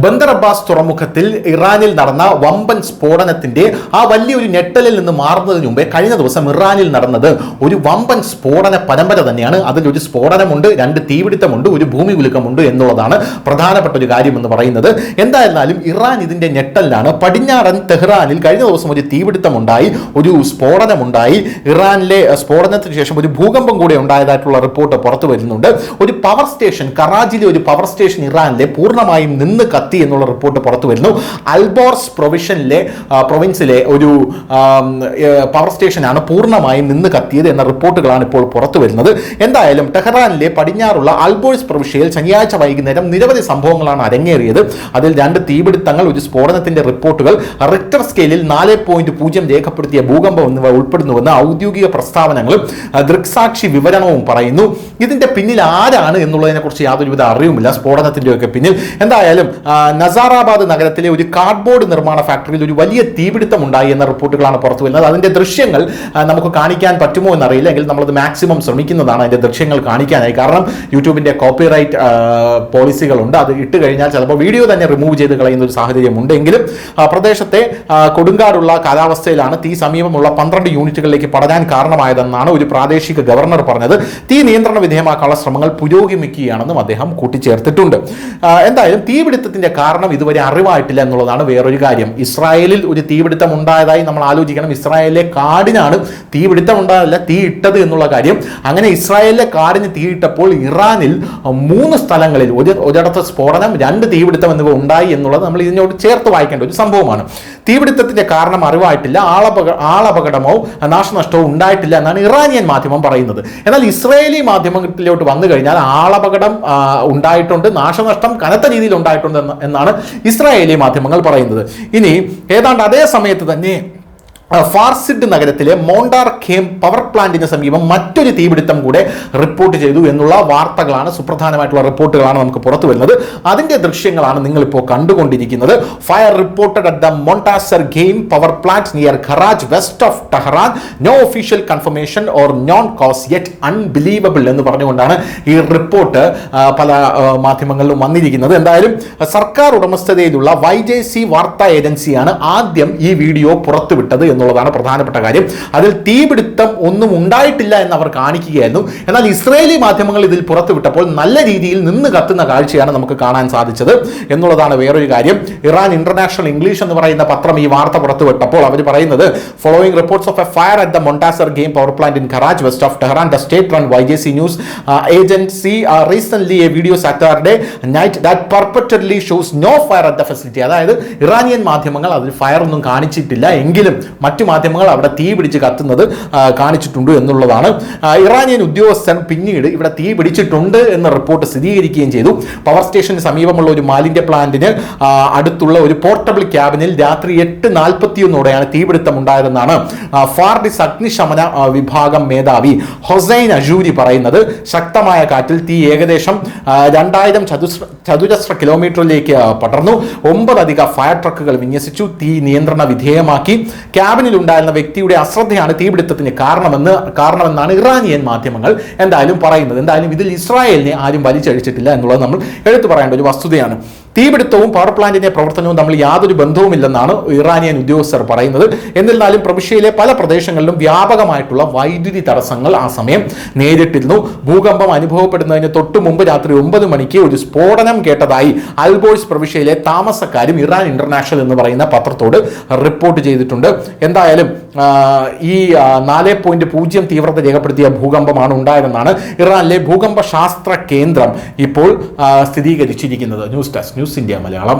Bandar Abbas തുറമുഖത്തിൽ ഇറാനിൽ നടന്ന വമ്പൻ സ്ഫോടനത്തിന്റെ ആ വലിയൊരു ഞെട്ടലിൽ നിന്ന് മാറുന്നതിന് മുമ്പേ കഴിഞ്ഞ ദിവസം ഇറാനിൽ നടന്നത് ഒരു വമ്പൻ സ്ഫോടന പരമ്പര തന്നെയാണ്. അതിലൊരു സ്ഫോടനമുണ്ട്, രണ്ട് തീപിടുത്തമുണ്ട്, ഒരു ഭൂമി കുലുക്കമുണ്ട് എന്നുള്ളതാണ് പ്രധാനപ്പെട്ട ഒരു കാര്യം എന്ന് പറയുന്നത്. എന്തായിരുന്നാലും ഇറാൻ ഇതിന്റെ ഞെട്ടലിലാണ്. പടിഞ്ഞാറൻ തെഹ്റാനിൽ കഴിഞ്ഞ ദിവസം ഒരു തീപിടുത്തമുണ്ടായി, ഒരു സ്ഫോടനമുണ്ടായി. ഇറാനിലെ സ്ഫോടനത്തിന് ശേഷം ഒരു ഭൂകമ്പം കൂടെ ഉണ്ടായതായിട്ടുള്ള റിപ്പോർട്ട് പുറത്തു വരുന്നുണ്ട്. ഒരു പവർ സ്റ്റേഷൻ, കറാച്ചിയിലെ ഒരു പവർ സ്റ്റേഷൻ ഇറാനിലെ പൂർണ്ണമായും നിന്ന് കത്തി എന്നുള്ള റിപ്പോർട്ട് പുറത്തു വരുന്നു. അൽബോർസ് പ്രൊവിൻസിലെ ഒരു പവർ സ്റ്റേഷനാണ് പൂർണ്ണമായും നിന്ന് കത്തിയത് എന്ന റിപ്പോർട്ടുകളാണ് ഇപ്പോൾ പുറത്തു വരുന്നത്. എന്തായാലും ടെഹ്റാനിലെ പടിഞ്ഞാറുള്ള അൽബോർസ് പ്രവിശ്യയിൽ ശനിയാഴ്ച വൈകുന്നേരം നിരവധി സംഭവങ്ങളാണ് അരങ്ങേറിയത്. അതിൽ രണ്ട് തീപിടുത്തങ്ങൾ, ഒരു സ്ഫോടനത്തിന്റെ റിപ്പോർട്ടുകൾ, റിക്ടർ സ്കെയിലിൽ 4.0 രേഖപ്പെടുത്തിയ ഭൂകമ്പം എന്നിവ ഉൾപ്പെടുന്നുവെന്ന് ഔദ്യോഗിക പ്രസ്താവനകളും ദൃക്സാക്ഷി വിവരണവും പറയുന്നു. ഇതിന്റെ പിന്നിൽ ആരാണ് എന്നുള്ളതിനെ കുറിച്ച് യാതൊരുവിധ അറിവുമില്ല, സ്ഫോടനത്തിന്റെയൊക്കെ പിന്നിൽ. എന്തായാലും നസാറാബാദ് നഗരത്തിലെ ഒരു കാർഡ്ബോർഡ് നിർമ്മാണ ഫാക്ടറിയിൽ ഒരു വലിയ തീപിടുത്തം ഉണ്ടായി എന്ന റിപ്പോർട്ടുകളാണ് പുറത്തു വരുന്നത്. അതിന്റെ ദൃശ്യങ്ങൾ നമുക്ക് കാണിക്കാൻ പറ്റുമോ എന്നറിയില്ല, എങ്കിൽ നമ്മളത് മാക്സിമം ശ്രമിക്കുന്നതാണ് അതിന്റെ ദൃശ്യങ്ങൾ കാണിക്കാനായി. കാരണം യൂട്യൂബിന്റെ കോപ്പിറൈറ്റ് പോളിസികളുണ്ട്, അത് ഇട്ട് കഴിഞ്ഞാൽ ചിലപ്പോൾ വീഡിയോ തന്നെ റിമൂവ് ചെയ്ത് കളയുന്ന ഒരു സാഹചര്യം ഉണ്ടെങ്കിലും പ്രദേശത്തെ കൊടുങ്കാടുള്ള കാലാവസ്ഥയിലാണ് തീ സമീപമുള്ള 12 യൂണിറ്റുകളിലേക്ക് പടരാൻ കാരണമായതെന്നാണ് ഒരു പ്രാദേശിക ഗവർണർ പറഞ്ഞത്. തീ നിയന്ത്രണ വിധേയമാക്കാനുള്ള ശ്രമങ്ങൾ പുരോഗമിക്കുകയാണെന്നും അദ്ദേഹം കൂട്ടിച്ചേർത്തിട്ടുണ്ട്. എന്തായാലും തീപിടുത്തത്തിന്റെ കാരണം ഇതുവരെ അറിവായിട്ടില്ല എന്നുള്ളതാണ് വേറൊരു കാര്യം. ഇസ്രായേലിൽ ഒരു തീപിടുത്തം ഉണ്ടായതായി നമ്മൾ ആലോചിക്കണം. ഇസ്രായേലിലെ കാടിനാണ് തീപിടുത്തം ഉണ്ടായതല്ല, തീ ഇട്ടത് എന്നുള്ള കാര്യം. അങ്ങനെ ഇസ്രായേലിലെ കാടിന് തീയിട്ടപ്പോൾ ഇറാനിൽ 3 സ്ഥലങ്ങളിൽ ഒരിടത്ത് സ്ഫോടനം, 2 തീപിടുത്തം എന്നിവ ഉണ്ടായി എന്നുള്ളത് നമ്മൾ ഇതിനോട് ചേർത്ത് വായിക്കേണ്ട ഒരു സംഭവമാണ്. തീപിടുത്തത്തിന്റെ കാരണം അറിവായിട്ടില്ല, ആളപകടമോ നാശനഷ്ടമോ ഉണ്ടായിട്ടില്ല എന്നാണ് ഇറാനിയൻ മാധ്യമം പറയുന്നത്. എന്നാൽ ഇസ്രായേലി മാധ്യമത്തിലോട്ട് വന്നു കഴിഞ്ഞാൽ ആളപകടം ഉണ്ടായിട്ടുണ്ട്, നാശനഷ്ടം കനത്ത രീതിയിൽ ഉണ്ടായിട്ടുണ്ട് എന്നാണ് ഇസ്രായേലി മാധ്യമങ്ങൾ പറയുന്നത്. ഇനി ഏതാണ്ട് അതേ സമയത്ത് തന്നെ ഫാർസിഡ് നഗരത്തിലെ മോണ്ടാർ ഖേം പവർ പ്ലാന്റിന് സമീപം മറ്റൊരു തീപിടുത്തം കൂടെ റിപ്പോർട്ട് ചെയ്തു എന്നുള്ള വാർത്തകളാണ്, സുപ്രധാനമായിട്ടുള്ള റിപ്പോർട്ടുകളാണ് നമുക്ക് പുറത്തു വരുന്നത്. അതിന്റെ ദൃശ്യങ്ങളാണ് നിങ്ങളിപ്പോൾ കണ്ടുകൊണ്ടിരിക്കുന്നത്. Fire reported at the Montazer Ghaem power plant near Karaj west of Tehran, no official confirmation or known cause yet unbelievable എന്ന് പറഞ്ഞുകൊണ്ടാണ് ഈ റിപ്പോർട്ട് പല മാധ്യമങ്ങളിലും വന്നിരിക്കുന്നത്. എന്തായാലും സർക്കാർ ഉടമസ്ഥതയിലുള്ള YJC വാർത്താ ഏജൻസിയാണ് ആദ്യം ഈ വീഡിയോ പുറത്തുവിട്ടത് എന്നുള്ളതാണ് പ്രധാനപ്പെട്ട കാര്യം. അതിൽ തീപിടുത്തം ഒന്നും ഉണ്ടായിട്ടില്ല എന്ന് അവർ കാണിക്കുകയായിരുന്നു. എന്നാൽ ഇസ്രായേലി മാധ്യമങ്ങൾ ഇതിൽ പുറത്തുവിട്ടപ്പോൾ നല്ല രീതിയിൽ നിന്ന് കത്തുന്ന കാഴ്ചയാണ് നമുക്ക് കാണാൻ സാധിച്ചത് എന്നുള്ളതാണ് വേറൊരു കാര്യം. ഇറാൻ ഇന്റർനാഷണൽ ഇംഗ്ലീഷ് എന്ന് പറയുന്ന പത്രം ഈ വാർത്ത പുറത്തുവിട്ടപ്പോൾ അവർ പറയുന്നത്, following reports of a fire at the Montazer Ghaem power plant in Karaj west of Tehran, the state run YJC news agency recently a video Saturday night that perpetually shows no fire at the facility. അതായത് Iranian മാധ്യമങ്ങൾ അതിൽ fire ഒന്നും കാണിച്ചിട്ടില്ല, എങ്കിലും മറ്റു മാധ്യമങ്ങൾ അവിടെ തീ പിടിച്ച് കത്തുന്നത് കാണിച്ചിട്ടുണ്ട് എന്നുള്ളതാണ്. ഇറാനിയൻ ഉദ്യോഗസ്ഥൻ പിന്നീട് ഇവിടെ തീ പിടിച്ചിട്ടുണ്ട് എന്ന റിപ്പോർട്ട് സ്ഥിരീകരിക്കുകയും ചെയ്തു. പവർ സ്റ്റേഷന് സമീപമുള്ള ഒരു മാലിന്യ പ്ലാന്റിന് അടുത്തുള്ള ഒരു പോർട്ടബിൾ ക്യാബിനിൽ രാത്രി 8:41 തീപിടുത്തം ഉണ്ടായതെന്നാണ് ഫാർഡിസ് അഗ്നിശമന വിഭാഗം മേധാവി ഹൊസൈൻ അജൂരി പറയുന്നത്. ശക്തമായ കാറ്റിൽ തീ ഏകദേശം 2000 ചതുരശ്ര കിലോമീറ്ററിലേക്ക് പടർന്നു. 9 അധിക ഫയർ ട്രക്കുകൾ വിന്യസിച്ചു. തീ നിയന്ത്രണ വിധേയമാക്കി. ക്യാബിനിൽ ഉണ്ടായിരുന്ന വ്യക്തിയുടെ അശ്രദ്ധയാണ് തീപിടുത്തത്തിന് കാരണമെന്നാണ് ഇറാനിയൻ മാധ്യമങ്ങൾ എന്തായാലും പറയുന്നത്. എന്തായാലും ഇതിൽ ഇസ്രായേലിനെ ആരും വലിച്ചഴിച്ചിട്ടില്ല എന്നുള്ളത് നമ്മൾ എടുത്തു പറയേണ്ട ഒരു വസ്തുതയാണ്. തീപിടുത്തവും പവർ പ്ലാന്റിന്റെ പ്രവർത്തനവും തമ്മിൽ യാതൊരു ബന്ധവുമില്ലെന്നാണ് ഇറാനിയൻ ഉദ്യോഗസ്ഥർ പറയുന്നത്. എന്നിരുന്നാലും പ്രവിശ്യയിലെ പല പ്രദേശങ്ങളിലും വ്യാപകമായിട്ടുള്ള വൈദ്യുതി തടസ്സങ്ങൾ ആ സമയം നേരിട്ടിരുന്നു. ഭൂകമ്പം അനുഭവപ്പെടുന്നതിന് തൊട്ടു മുമ്പ് രാത്രി 9 മണിക്ക് ഒരു സ്ഫോടനം കേട്ടതായി അൽബോഴ്സ് പ്രവിശ്യയിലെ താമസക്കാരും ഇറാൻ ഇന്റർനാഷണൽ എന്ന് പറയുന്ന പത്രത്തോട് റിപ്പോർട്ട് ചെയ്തിട്ടുണ്ട്. എന്തായാലും ഈ 4.0 തീവ്രത രേഖപ്പെടുത്തിയ ഭൂകമ്പമാണ് ഉണ്ടായതെന്നാണ് ഇറാനിലെ ഭൂകമ്പ ശാസ്ത്ര കേന്ദ്രം ഇപ്പോൾ സ്ഥിരീകരിച്ചിരിക്കുന്നത്. News desk, news India Malayalam.